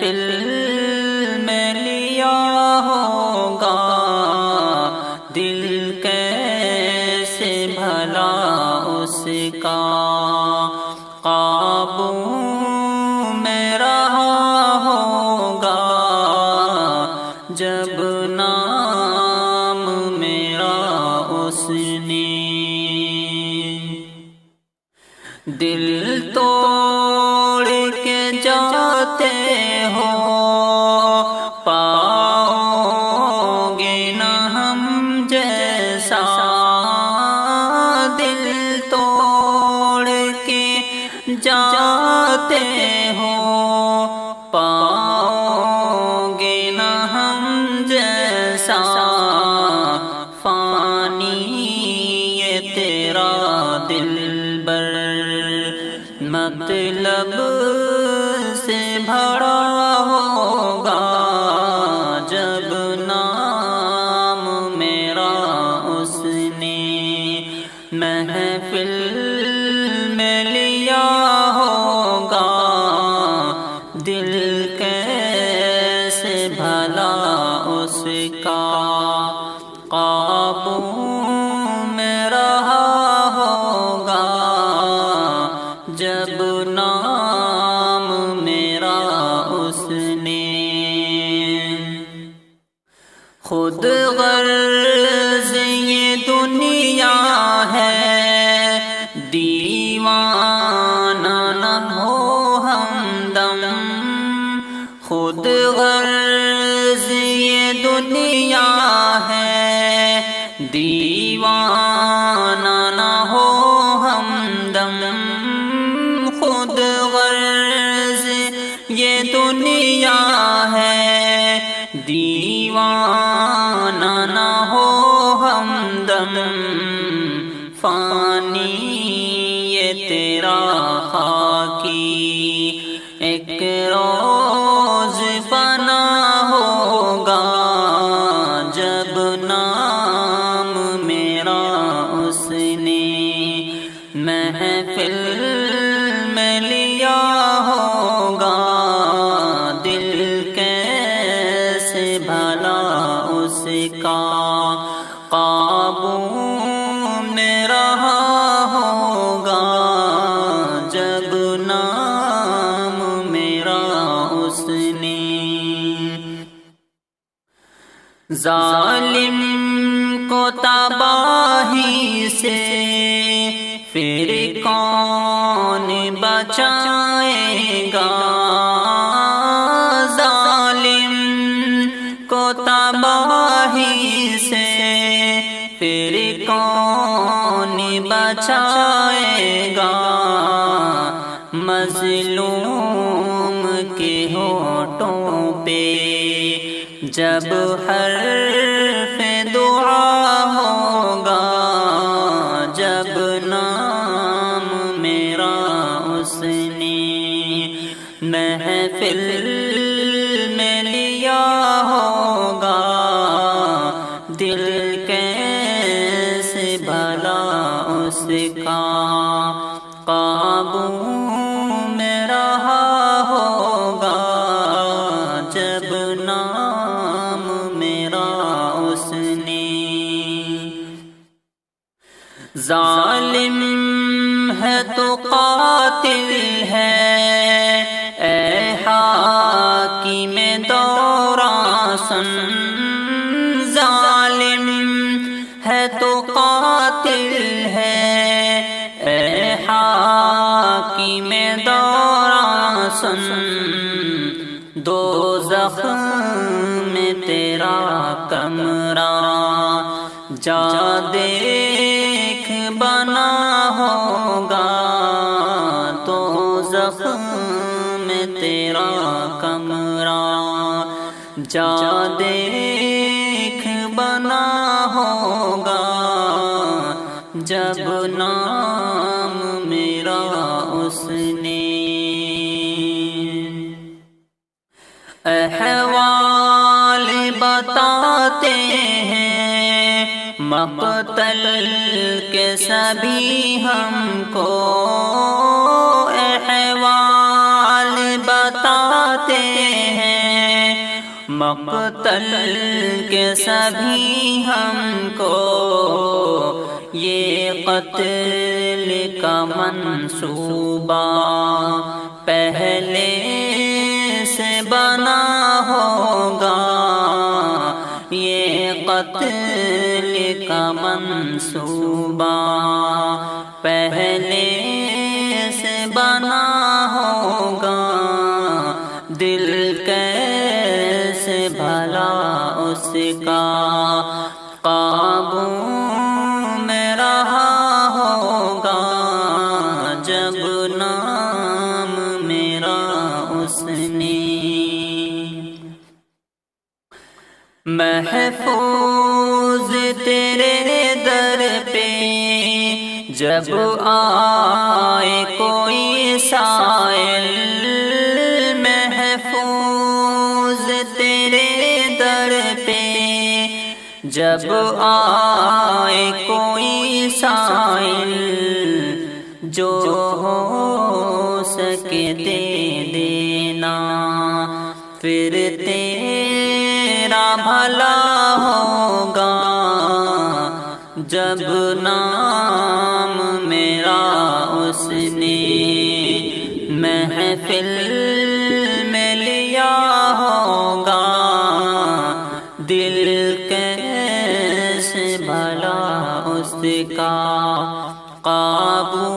محفل میں لیا ہوگا دل کیسے بھلا اس کا قابو میں رہا ہوگا جب نام میرا اس نے دل توڑ کے جاتے ہو پاؤ گے نہ ہم جیسا دل توڑ کے جاتے ہو پاؤ گے نہ ہم جیسا فانی یہ تیرا دل بر مطلب سے بھرا ہوگا جب نام میرا اس نے محفل میں لیا ہوگا دل کیسے بھلا اس کا قابو میں رہا ہوگا جب نام میرا اس نے خود غرض یہ دنیا ہے دیوانہ نہ ہو ہمدم خود غرض یہ دنیا ہے دیوانہ نہ ہو ہمدم خود غرض یہ دنیا ہے دیوانہ نہ ہو ہمدم فانی یہ تیرا خاکی ایک روز فنا ہوگا جب نام میرا اس نے محفل میں لیا ہوگا دل کیسے بھلا اس کا قابو میں رہا ہوگا جب نام میرا اس نے ظالم کو تباہی سے پھر کون بچائے گا ظالم کو تباہی سے پھر کون بچائے گا مظلوم کے ہونٹوں پہ جب حرف دعا ہوگا جب نام میرا اس نے محفل میں لیا ہوگا دل کیسے بھلا اس کا قابو میں رہا ہوگا جب نام میرا اس نے ظالم ہے تو قاتل ہے اے حاکم دوراں سن ظالم ہے تو قاتل ہے اے حاکم دوراں سن دوزخ میں تیرا کمرہ جا دیکھ بنا ہوگا دوزخ میں تیرا کمرہ جا دیکھ بنا ہوگا جب نام میرا اس نے احوال بتاتے ہیں مقتل کے سبھی ہم کو احوال بتاتے مقتل کے سبھی ہم کو یہ قتل کا منصوبہ پہلے سے بنا ہوگا، یہ قتل کا منصوبہ پہلے سے بنا ہوگا، دل کیسے بھلا اس کا قابو میں رہا ہوگا، جب نام میرا اس نے محفوظ تیرے در پہ جب آئے کوئی سائل، محفوظ تیرے در پہ جب آئے کوئی سائل، جو ہو سکے دے دینا، پھر تیرا بھلا ہوگا، جب نام میرا اس نے محفل میں لیا ہوگا، دل کیسے بھلا اس کا قابو